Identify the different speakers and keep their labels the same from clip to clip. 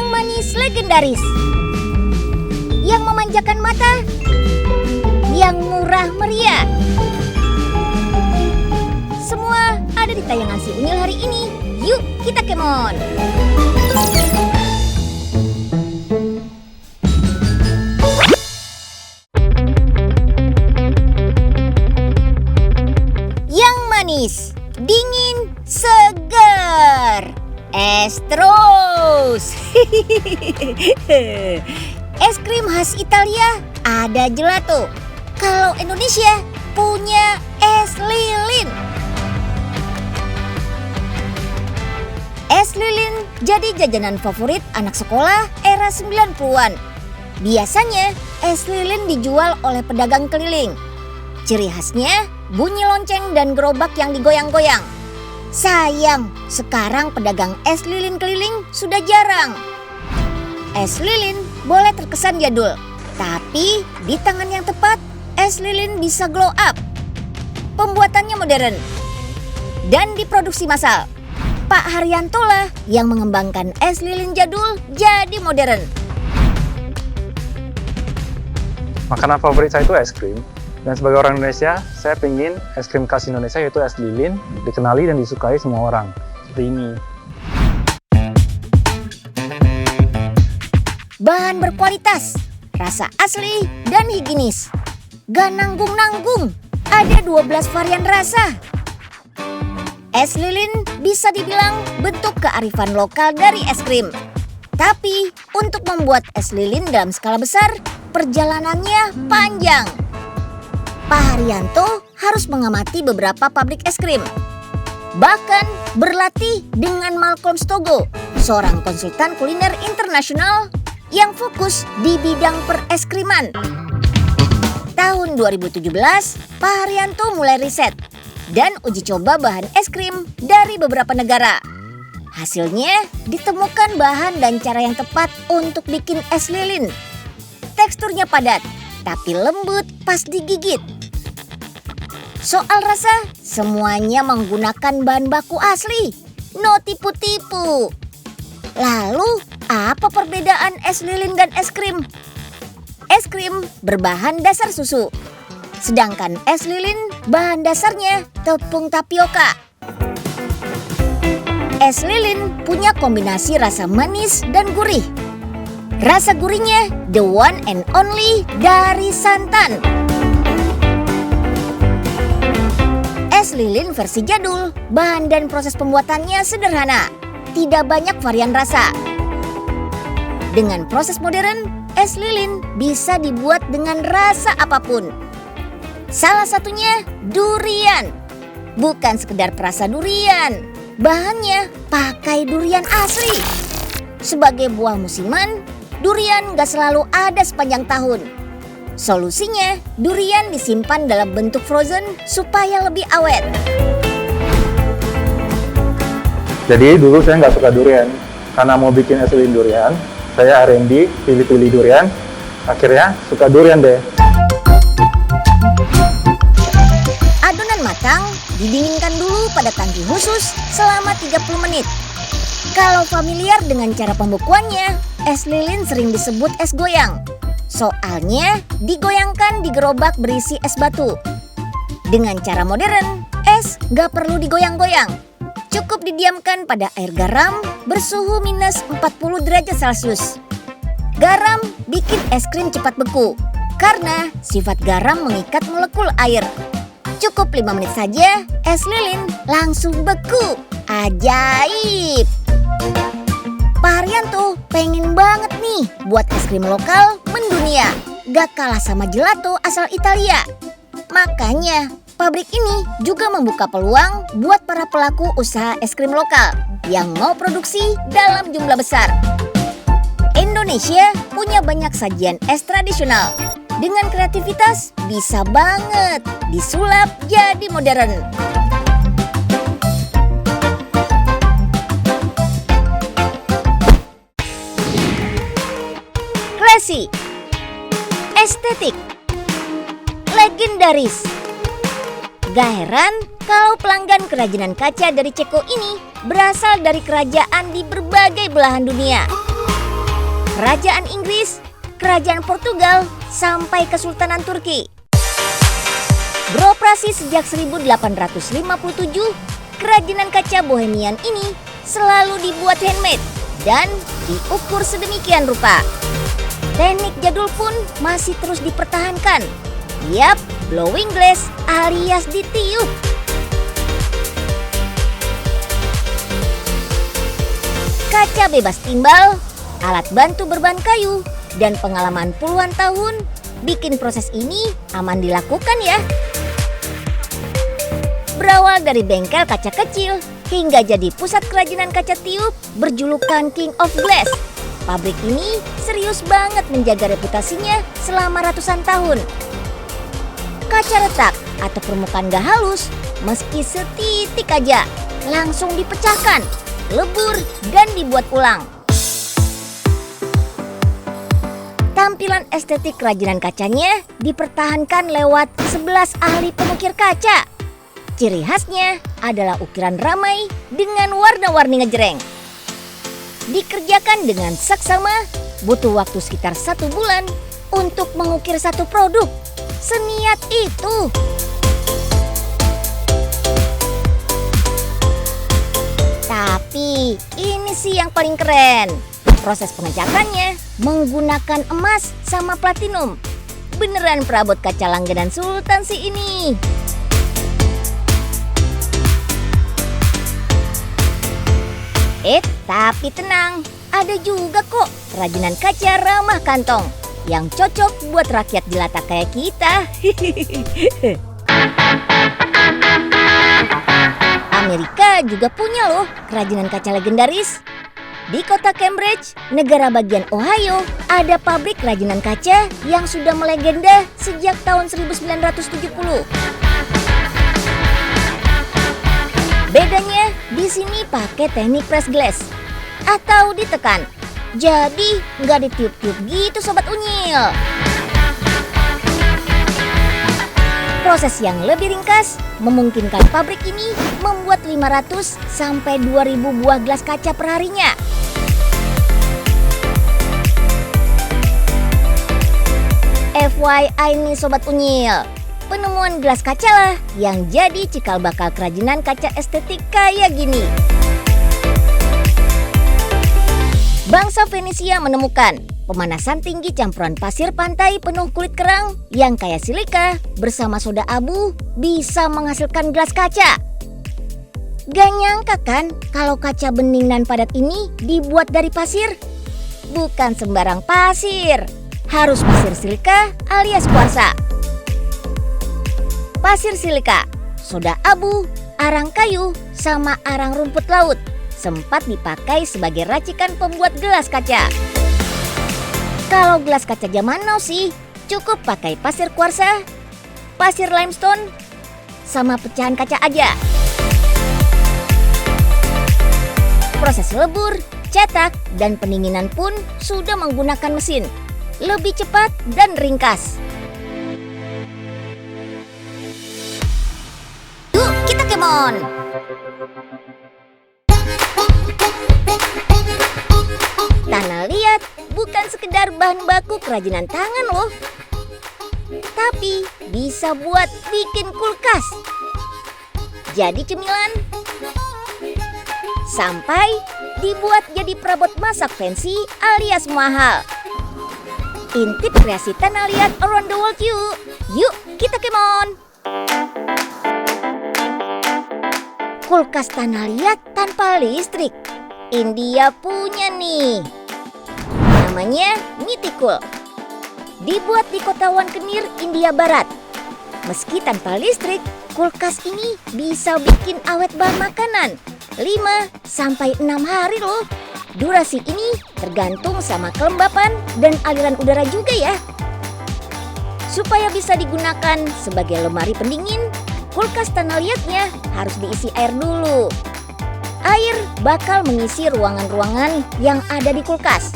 Speaker 1: manis legendaris, yang memanjakan mata, yang murah meriah. Semua ada di tayangan Si Unyil hari ini. Yuk kita kemon! Yang manis, dingin, segar. Es terus. Es krim khas Italia ada gelato. Kalau Indonesia punya es lilin. Es lilin jadi jajanan favorit anak sekolah era 90-an. Biasanya es lilin dijual oleh pedagang keliling. Ciri khasnya bunyi lonceng dan gerobak yang digoyang-goyang. Sayang, sekarang pedagang es lilin keliling sudah jarang. Es lilin boleh terkesan jadul, tapi di tangan yang tepat, es lilin bisa glow up. Pembuatannya modern dan diproduksi massal. Pak Haryanto lah yang mengembangkan es lilin jadul jadi modern.
Speaker 2: Makanan favorit saya itu es krim. Dan sebagai orang Indonesia, saya pengen es krim khas Indonesia yaitu es lilin dikenali dan disukai semua orang. Seperti ini.
Speaker 1: Bahan berkualitas, rasa asli dan higienis. Gak nanggung-nanggung, ada 12 varian rasa. Es lilin bisa dibilang bentuk kearifan lokal dari es krim. Tapi untuk membuat es lilin dalam skala besar, perjalanannya panjang. Pak Haryanto harus mengamati beberapa pabrik es krim. Bahkan berlatih dengan Malcolm Stogo, seorang konsultan kuliner internasional yang fokus di bidang peres-kriman. Tahun 2017, Pak Haryanto mulai riset dan uji coba bahan es krim dari beberapa negara. Hasilnya ditemukan bahan dan cara yang tepat untuk bikin es lilin. Teksturnya padat, tapi lembut pas digigit. Soal rasa, semuanya menggunakan bahan baku asli, no tipu-tipu. Lalu, apa perbedaan es lilin dan es krim? Es krim berbahan dasar susu, sedangkan es lilin bahan dasarnya tepung tapioka. Es lilin punya kombinasi rasa manis dan gurih. Rasa gurihnya the one and only dari santan. Es lilin versi jadul, bahan dan proses pembuatannya sederhana, tidak banyak varian rasa. Dengan proses modern, es lilin bisa dibuat dengan rasa apapun. Salah satunya durian. Bukan sekedar perasa durian, bahannya pakai durian asli. Sebagai buah musiman, durian gak selalu ada sepanjang tahun. Solusinya, durian disimpan dalam bentuk frozen supaya lebih awet.
Speaker 2: Jadi dulu saya nggak suka durian. Karena mau bikin es lilin durian, saya R&D, pilih-pilih durian. Akhirnya suka durian deh.
Speaker 1: Adonan matang, didinginkan dulu pada tangki khusus selama 30 menit. Kalau familiar dengan cara pembekuannya, es lilin sering disebut es goyang. Soalnya digoyangkan di gerobak berisi es batu. Dengan cara modern, es gak perlu digoyang-goyang. Cukup didiamkan pada air garam bersuhu minus 40 derajat Celcius. Garam bikin es krim cepat beku, karena sifat garam mengikat molekul air. Cukup 5 menit saja, es lilin langsung beku. Ajaib! Pak Haryanto pengen banget nih buat es krim lokal mendunia. Gak kalah sama gelato asal Italia. Makanya pabrik ini juga membuka peluang buat para pelaku usaha es krim lokal yang mau produksi dalam jumlah besar. Indonesia punya banyak sajian es tradisional. Dengan kreativitas bisa banget disulap jadi modern. Classy, estetik, legendaris. Gak heran kalau pelanggan kerajinan kaca dari Ceko ini berasal dari kerajaan di berbagai belahan dunia. Kerajaan Inggris, Kerajaan Portugal, sampai Kesultanan Turki. Beroperasi sejak 1857, kerajinan kaca Bohemian ini selalu dibuat handmade dan diukur sedemikian rupa. Teknik jadul pun masih terus dipertahankan. Yap, blowing glass alias ditiup. Kaca bebas timbal, alat bantu berbahan kayu, dan pengalaman puluhan tahun bikin proses ini aman dilakukan ya. Berawal dari bengkel kaca kecil hingga jadi pusat kerajinan kaca tiup berjulukan King of Glass. Pabrik ini serius banget menjaga reputasinya selama ratusan tahun. Kaca retak atau permukaan gak halus, meski setitik aja, langsung dipecahkan, lebur, dan dibuat ulang. Tampilan estetik kerajinan kacanya dipertahankan lewat 11 ahli pengukir kaca. Ciri khasnya adalah ukiran ramai dengan warna-warni ngejreng. Dikerjakan dengan saksama, butuh waktu sekitar 1 bulan untuk mengukir satu produk. Seniat itu. Tapi ini sih yang paling keren. Proses pengecakannya menggunakan emas sama platinum. Beneran perabot kaca langganan Sultan sih ini. Tapi tenang, ada juga kok kerajinan kaca ramah kantong yang cocok buat rakyat jelata kayak kita. Amerika juga punya loh kerajinan kaca legendaris. Di kota Cambridge, negara bagian Ohio, ada pabrik kerajinan kaca yang sudah melegenda sejak tahun 1970. Bedanya di sini pakai teknik press glass atau ditekan. Jadi nggak ditiup-tiup gitu Sobat Unyil. Proses yang lebih ringkas memungkinkan pabrik ini membuat 500 sampai 2000 buah gelas kaca perharinya. FYI nih Sobat Unyil, penemuan gelas kaca lah yang jadi cikal bakal kerajinan kaca estetik kayak gini. Bangsa Venesia menemukan pemanasan tinggi campuran pasir pantai penuh kulit kerang yang kaya silika bersama soda abu bisa menghasilkan gelas kaca. Gak nyangka kan kalau kaca bening dan padat ini dibuat dari pasir? Bukan sembarang pasir, harus pasir silika alias kuarsa. Pasir silika, soda abu, arang kayu, sama arang rumput laut sempat dipakai sebagai racikan pembuat gelas kaca. Kalau gelas kaca zaman now sih cukup pakai pasir kuarsa, pasir limestone, sama pecahan kaca aja. Proses lebur, cetak, dan pendinginan pun sudah menggunakan mesin. Lebih cepat dan ringkas. Yuk kita kemon! Tanah liat bukan sekedar bahan baku kerajinan tangan loh, tapi bisa buat bikin kulkas, jadi cemilan, sampai dibuat jadi perabot masak fancy alias mahal. Intip kreasi tanah liat around the world yuk. Yuk kita kemon! Kulkas tanah liat tanpa listrik. India punya nih. Namanya Mythicool. Dibuat di kota Wankenir, India Barat. Meski tanpa listrik, kulkas ini bisa bikin awet bahan makanan 5-6 hari loh. Durasi ini tergantung sama kelembapan dan aliran udara juga ya. Supaya bisa digunakan sebagai lemari pendingin, kulkas tanah liatnya harus diisi air dulu. Air bakal mengisi ruangan-ruangan yang ada di kulkas.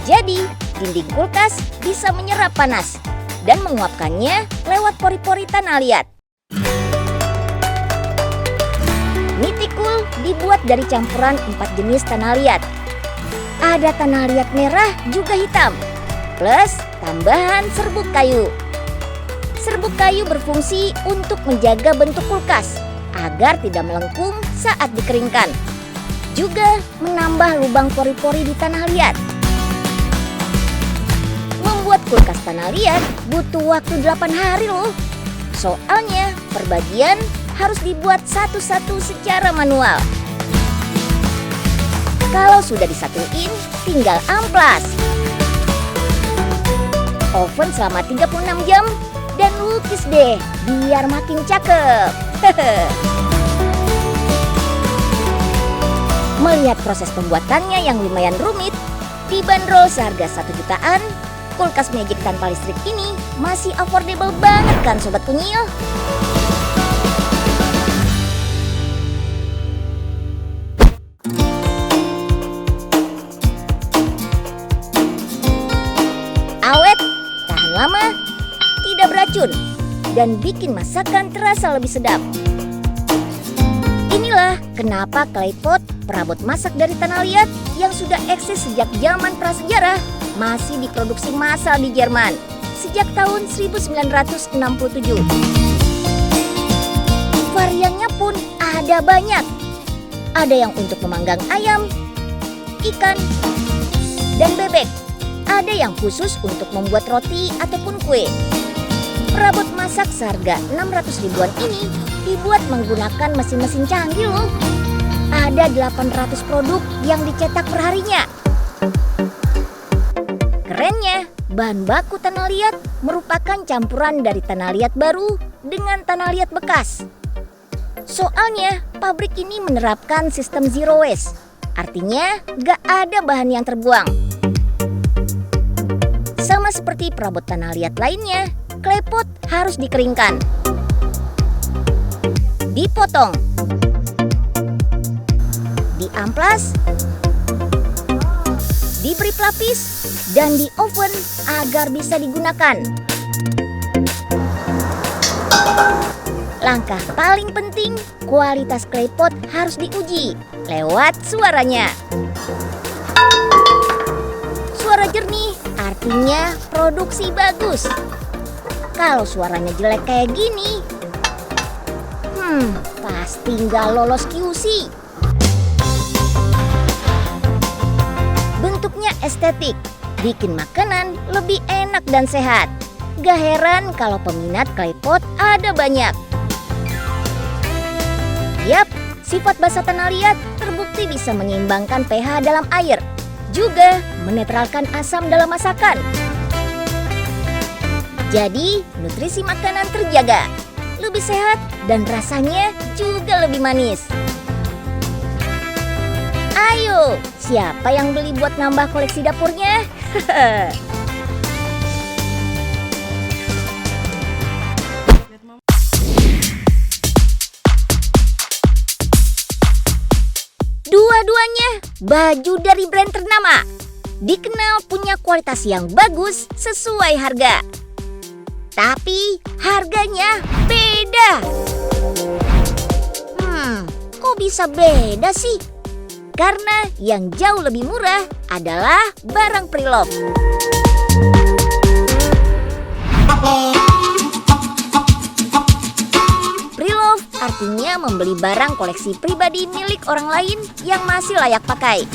Speaker 1: Jadi, dinding kulkas bisa menyerap panas dan menguapkannya lewat pori-pori tanah liat. Mythicool dibuat dari campuran 4 jenis tanah liat. Ada tanah liat merah juga hitam, plus tambahan serbuk kayu. Serbuk kayu berfungsi untuk menjaga bentuk kulkas agar tidak melengkung saat dikeringkan. Juga menambah lubang pori-pori di tanah liat. Membuat kulkas tanah liat butuh waktu 8 hari loh. Soalnya per bagian harus dibuat satu-satu secara manual. Kalau sudah disatuin, tinggal amplas. Oven selama 36 jam dan lukis deh biar makin cakep. Melihat proses pembuatannya yang lumayan rumit, dibanderol seharga 1 jutaan, kulkas Magic tanpa listrik ini masih affordable banget kan Sobat Kunyil? Awet, tahan lama, tidak beracun, dan bikin masakan terasa lebih sedap. Inilah kenapa Claypot, perabot masak dari tanah liat yang sudah eksis sejak zaman prasejarah, masih diproduksi massal di Jerman sejak tahun 1967. Variannya pun ada banyak. Ada yang untuk memanggang ayam, ikan, dan bebek. Ada yang khusus untuk membuat roti ataupun kue. Perabot masak seharga 600 ribuan ini dibuat menggunakan mesin-mesin canggih loh. Ada 800 produk yang dicetak perharinya. Kerennya, bahan baku tanah liat merupakan campuran dari tanah liat baru dengan tanah liat bekas. Soalnya, pabrik ini menerapkan sistem zero waste. Artinya, gak ada bahan yang terbuang. Sama seperti perabot tanah liat lainnya, Claypot harus dikeringkan, dipotong, diamplas, diberi pelapis, dan di oven agar bisa digunakan. Langkah paling penting, kualitas Claypot harus diuji lewat suaranya. Suara jernih artinya produksi bagus. Kalau suaranya jelek kayak gini, pasti nggak lolos QC. Bentuknya estetik, bikin makanan lebih enak dan sehat. Gak heran kalau peminat Claypot ada banyak. Yap, sifat basa tanah liat terbukti bisa menyeimbangkan pH dalam air, juga menetralkan asam dalam masakan. Jadi, nutrisi makanan terjaga, lebih sehat, dan rasanya juga lebih manis. Ayo, siapa yang beli buat nambah koleksi dapurnya? Dua-duanya baju dari brand ternama, dikenal punya kualitas yang bagus sesuai harga. Tapi harganya beda. Kok bisa beda sih? Karena yang jauh lebih murah adalah barang Preloved. Preloved artinya membeli barang koleksi pribadi milik orang lain yang masih layak pakai.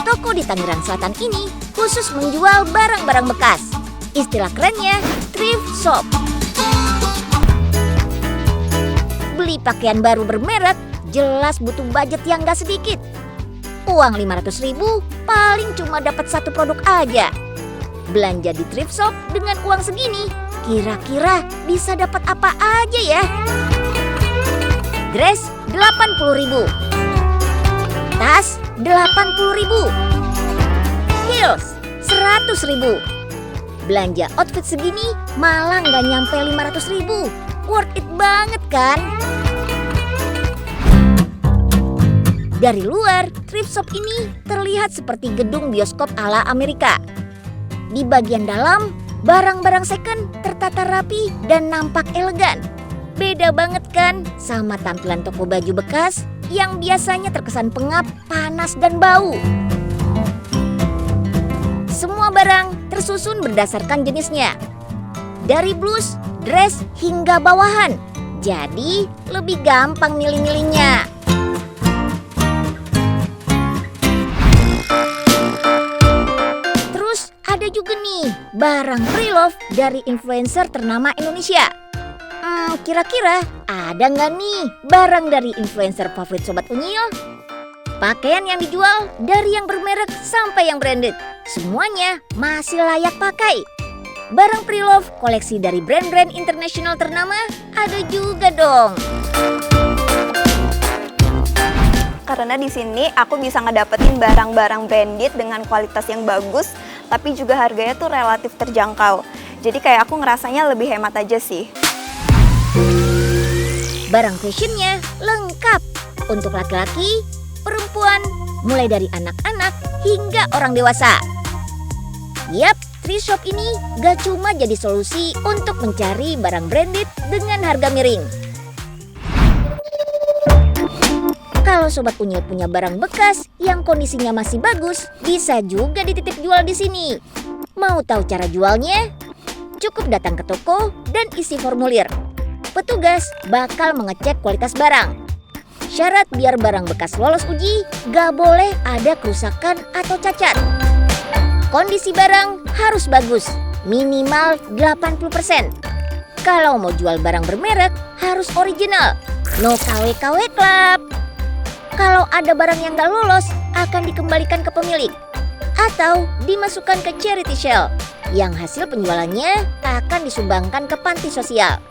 Speaker 1: Toko di Tangerang Selatan ini khusus menjual barang-barang bekas. Istilah kerennya thrift shop. Beli pakaian baru bermerek jelas butuh budget yang gak sedikit. Uang 500 ribu paling cuma dapat satu produk aja. Belanja di thrift shop dengan uang segini, kira-kira bisa dapat apa aja ya? Dress 80 ribu, tas 80 ribu, heels 100 ribu. Belanja outfit segini malah nggak nyampe 500 ribu. Worth it banget kan? Dari luar, thrift shop ini terlihat seperti gedung bioskop ala Amerika. Di bagian dalam, barang-barang second tertata rapi dan nampak elegan. Beda banget kan sama tampilan toko baju bekas yang biasanya terkesan pengap, panas, dan bau. Semua barang tersusun berdasarkan jenisnya. Dari blus, dress, hingga bawahan. Jadi lebih gampang milih-milihnya. Terus ada juga nih barang pre-love dari influencer ternama Indonesia. Kira-kira ada nggak nih barang dari influencer favorit Sobat Unyil? Pakaian yang dijual dari yang bermerek sampai yang branded, semuanya masih layak pakai. Barang pre-love koleksi dari brand-brand internasional ternama ada juga dong.
Speaker 3: Karena di sini aku bisa ngedapetin barang-barang branded dengan kualitas yang bagus, tapi juga harganya tuh relatif terjangkau. Jadi kayak aku ngerasanya lebih hemat aja sih.
Speaker 1: Barang fashionnya lengkap untuk laki-laki, perempuan, mulai dari anak-anak hingga orang dewasa. Yap, thrift shop ini gak cuma jadi solusi untuk mencari barang branded dengan harga miring. Kalau Sobat Unyil punya barang bekas yang kondisinya masih bagus, bisa juga dititip jual di sini. Mau tahu cara jualnya? Cukup datang ke toko dan isi formulir. Petugas bakal mengecek kualitas barang. Syarat biar barang bekas lolos uji, gak boleh ada kerusakan atau cacat. Kondisi barang harus bagus, minimal 80%. Kalau mau jual barang bermerek, harus original, no KW-KW klap. Kalau ada barang yang gak lolos, akan dikembalikan ke pemilik atau dimasukkan ke charity sale yang hasil penjualannya akan disumbangkan ke panti sosial.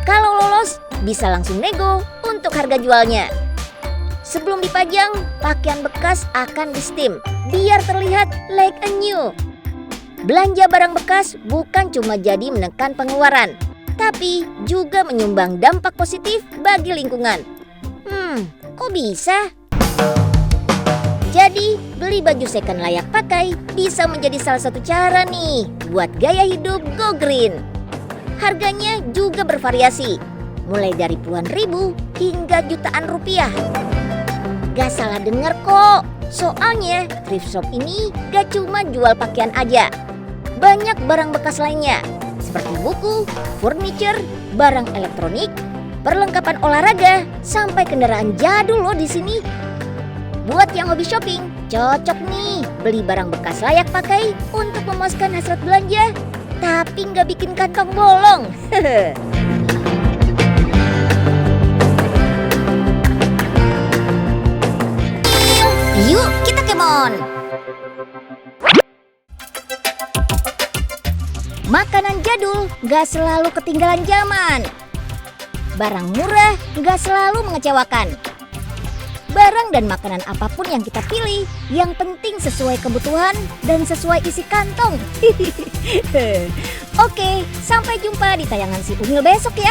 Speaker 1: Kalau lolos, bisa langsung nego untuk harga jualnya. Sebelum dipajang, pakaian bekas akan di-steam biar terlihat like a new. Belanja barang bekas bukan cuma jadi menekan pengeluaran, tapi juga menyumbang dampak positif bagi lingkungan. Kok bisa? Jadi, beli baju second layak pakai bisa menjadi salah satu cara nih buat gaya hidup go green. Harganya juga bervariasi, mulai dari puluhan ribu hingga jutaan rupiah. Gak salah dengar kok, soalnya thrift shop ini gak cuma jual pakaian aja. Banyak barang bekas lainnya, seperti buku, furniture, barang elektronik, perlengkapan olahraga, sampai kendaraan jadul loh di sini. Buat yang hobi shopping, cocok nih beli barang bekas layak pakai untuk memuaskan hasrat belanja, tapi nggak bikin kantong bolong. Yuk kita kemon. Makanan jadul nggak selalu ketinggalan zaman. Barang murah nggak selalu mengecewakan. Barang dan makanan apapun yang kita pilih, yang penting sesuai kebutuhan dan sesuai isi kantong. Oke, sampai jumpa di tayangan Si Unyil besok ya.